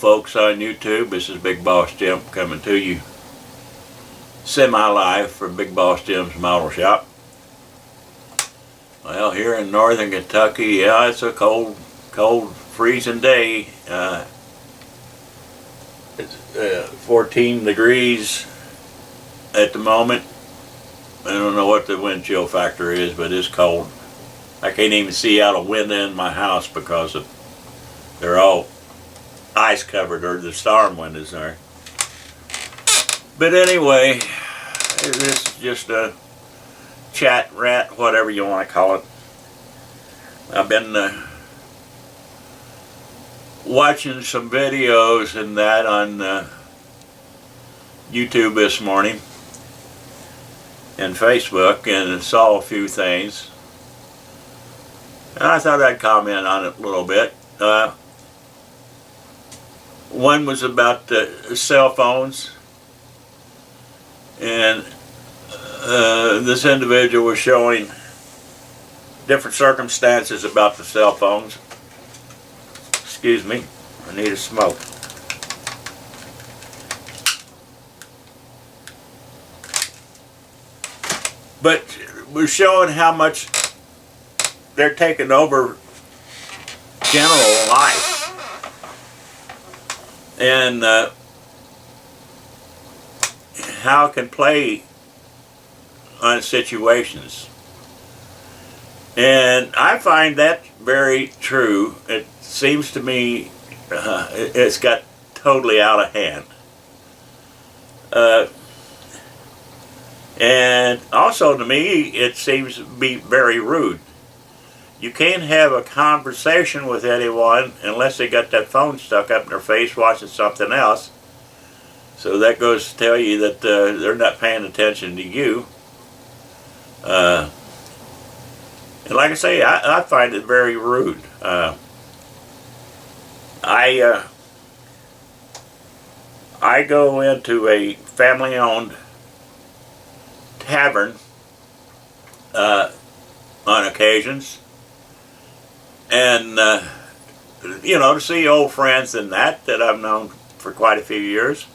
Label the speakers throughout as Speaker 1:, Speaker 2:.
Speaker 1: folks on YouTube. This is Big Boss Jim coming to you semi-live from Big Boss Jim's Model Shop. Well, here in northern Kentucky, yeah, it's a cold, freezing day. It's 14 degrees at the moment. I don't know what the wind chill factor is, but it's cold. I can't even see out a window in my house because they're all ice covered, or the storm windows are. But anyway, this is just a chat, rant, whatever you want to call it. I've been watching some videos and that on YouTube this morning and Facebook, and saw a few things. And I thought I'd comment on it a little bit. One was about cell phones, and this individual was showing different circumstances about the cell phones. Excuse me, I need a smoke. But we're showing how much they're taking over general life, and how it can play on situations. And I find that very true. It seems to me it's got totally out of hand. And also to me, it seems to be very rude. You can't have a conversation with anyone unless they got that phone stuck up in their face watching something else. So that goes to tell you that they're not paying attention to you. And like I say, I find it very rude. I go into a family-owned tavern on occasions, and you know, to see old friends and that I've known for quite a few years.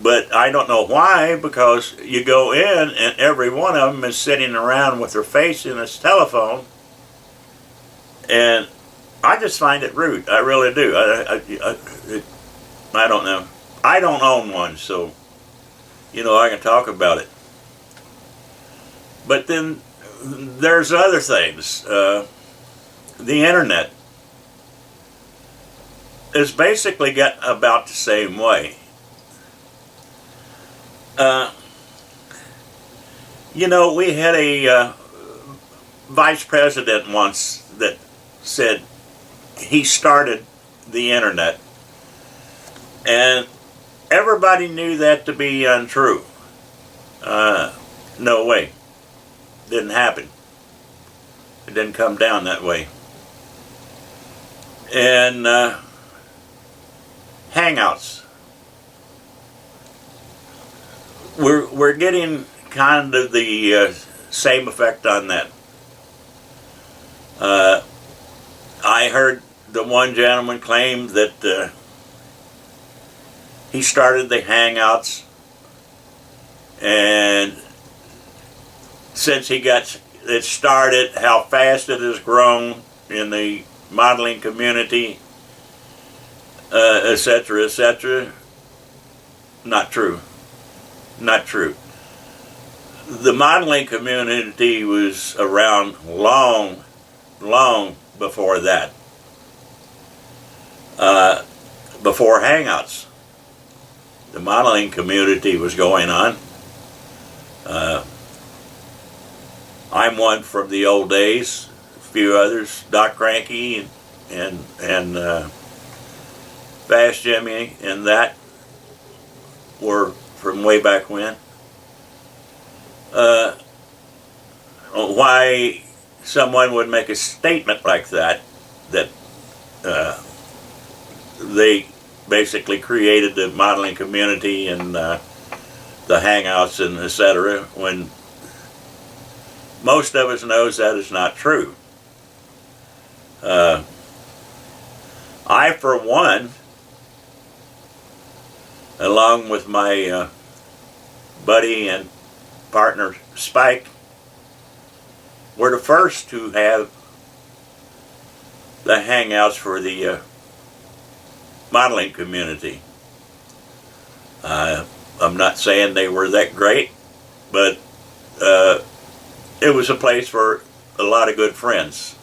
Speaker 1: But I don't know why, because you go in and every one of them is sitting around with their face in his telephone, and I just find it rude. I really do. I don't know. I don't own one, so you know, I can talk about it. But then there's other things. The internet is basically got about the same way. You know, we had a vice president once that said he started the internet, and everybody knew that to be untrue. No way. Didn't happen. It didn't come down that way. And Hangouts. We're getting kind of the same effect on that. I heard the one gentleman claim that he started the Hangouts, and since he got it started, how fast it has grown in the modeling community, etc., etc. Not true. Not true. The modeling community was around long before that. Before Hangouts, the modeling community was going on. I'm one from the old days. A few others, Doc Cranky and Fast Jimmy, and that were from way back when. Why someone would make a statement like that they basically created the modeling community and the Hangouts and etc., when most of us knows that is not true. I, for one, along with my buddy and partner Spike, were the first to have the hangouts for the modeling community. I'm not saying they were that great, but it was a place for a lot of good friends.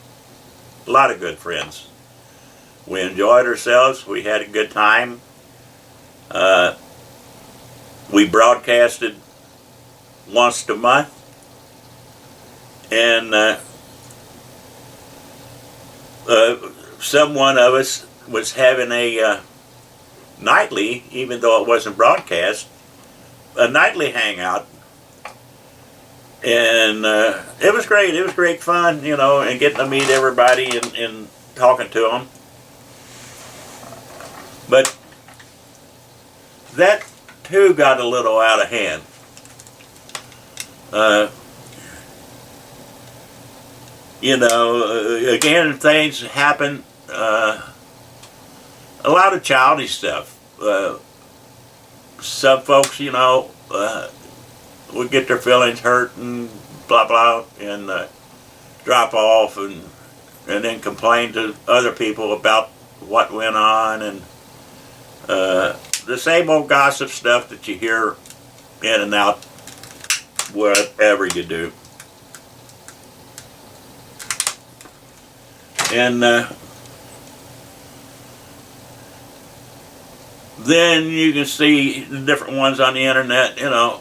Speaker 1: A lot of good friends. We enjoyed ourselves. We had a good time. We broadcasted once a month, and someone of us was having a nightly, even though it wasn't broadcast, a nightly hangout, and it was great. It was great fun, you know, and getting to meet everybody and talking to them. But that too got a little out of hand. You know, again, things happen. A lot of childish stuff. Some folks, you know, would get their feelings hurt and blah blah, and drop off and then complain to other people about what went on, and the same old gossip stuff that you hear in and out whatever you do. And then you can see the different ones on the internet, you know.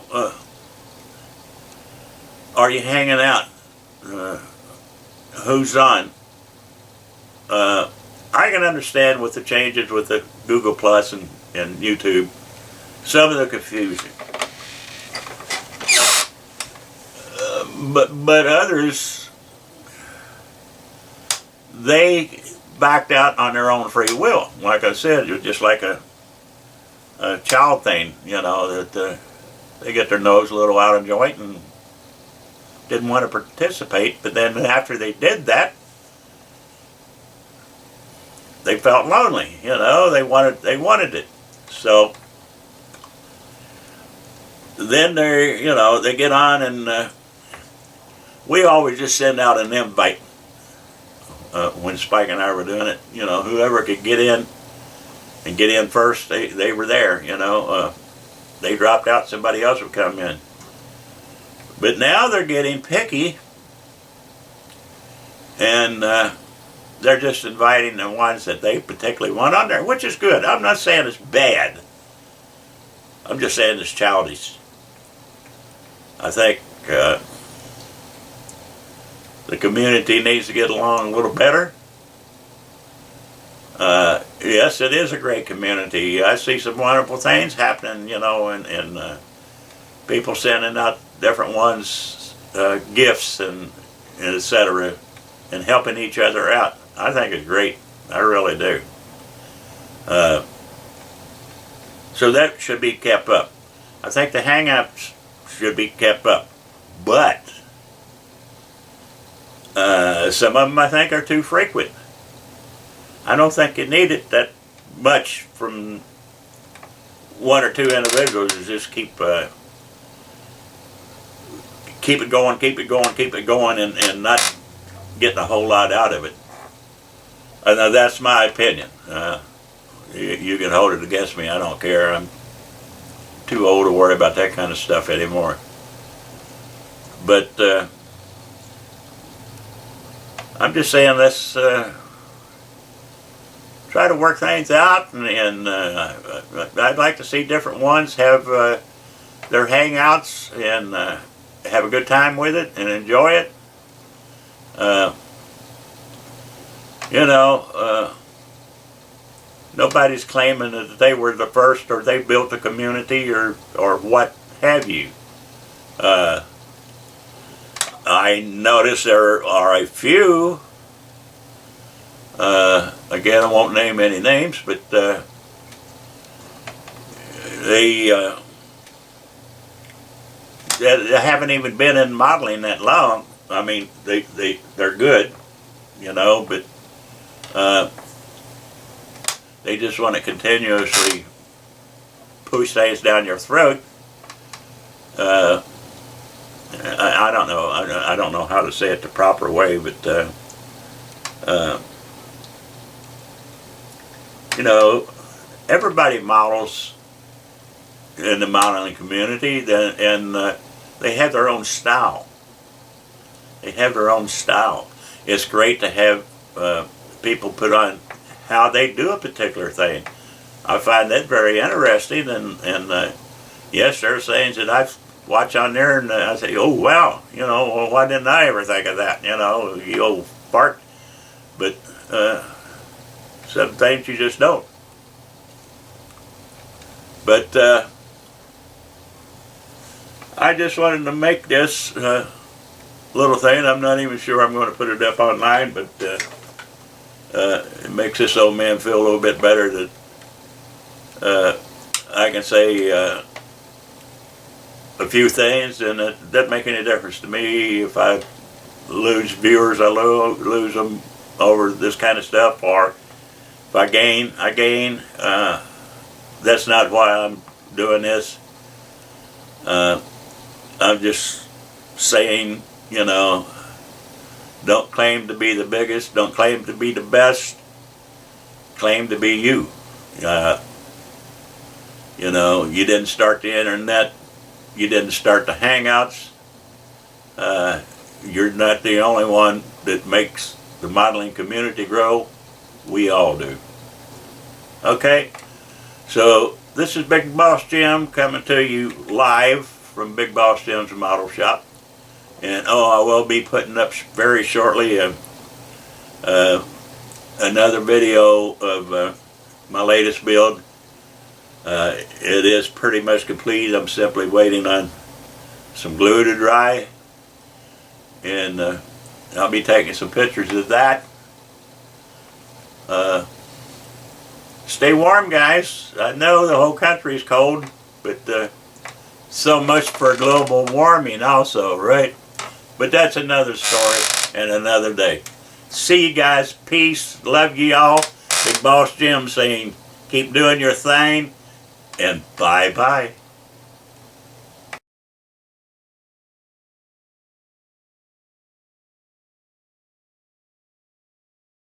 Speaker 1: Are you hanging out? Who's on? I can understand with the changes with the Google Plus and YouTube, some of the confusion. But others, they backed out on their own free will. Like I said, it was just like a child thing, you know, that they get their nose a little out of joint and didn't want to participate. But then after they did that, they felt lonely, you know. They wanted it. So then they, you know, they get on, and we always just send out an invite. When Spike and I were doing it, you know, whoever could get in and get in first, they were there, you know. They dropped out, somebody else would come in. But now they're getting picky, and they're just inviting the ones that they particularly want on there, which is good. I'm not saying it's bad. I'm just saying it's childish. I think the community needs to get along a little better. Yes, it is a great community. I see some wonderful things happening, you know, and people sending out different ones, gifts and etc., and helping each other out. I think it's great. I really do. So that should be kept up. I think the hang-ups should be kept up. But some of them I think are too frequent. I don't think you need it that much from one or two individuals to just keep it going, and not getting a whole lot out of it. Now that's my opinion. You can hold it against me. I don't care. I'm too old to worry about that kind of stuff anymore. But I'm just saying, let's try to work things out, and I'd like to see different ones have their hangouts and have a good time with it and enjoy it. You know, nobody's claiming that they were the first or they built the community or what have you. I notice there are a few, again I won't name any names, but they haven't even been in modeling that long. I mean, they're good, you know, but they just want to continuously push things down your throat. I don't know. I don't know how to say it the proper way, but you know, everybody models in the modeling community, and they have their own style. They have their own style. It's great to have people put on how they do a particular thing. I find that very interesting, and yes, there are things that I watch on there, and I say, oh wow, you know, well, why didn't I ever think of that? You know, you old fart. But some things you just don't. But I just wanted to make this little thing. I'm not even sure I'm going to put it up online, but it makes this old man feel a little bit better that I can say a few things, and it doesn't make any difference to me if I lose viewers. I lose them over this kind of stuff, or if I gain, I gain. That's not why I'm doing this. I'm just saying, you know, don't claim to be the biggest, don't claim to be the best, claim to be you. You know, you didn't start the internet, you didn't start the Hangouts. You're not the only one that makes the modeling community grow. We all do. Okay, so this is Big Boss Jim coming to you live from Big Boss Jim's Model Shop. And I will be putting up very shortly another video of my latest build. It is pretty much complete. I'm simply waiting on some glue to dry, and I'll be taking some pictures of that. Stay warm, guys. I know the whole country is cold, but so much for global warming also, right? But that's another story and another day. See you guys. Peace. Love you all. Big Boss Jim saying, keep doing your thing, and bye-bye.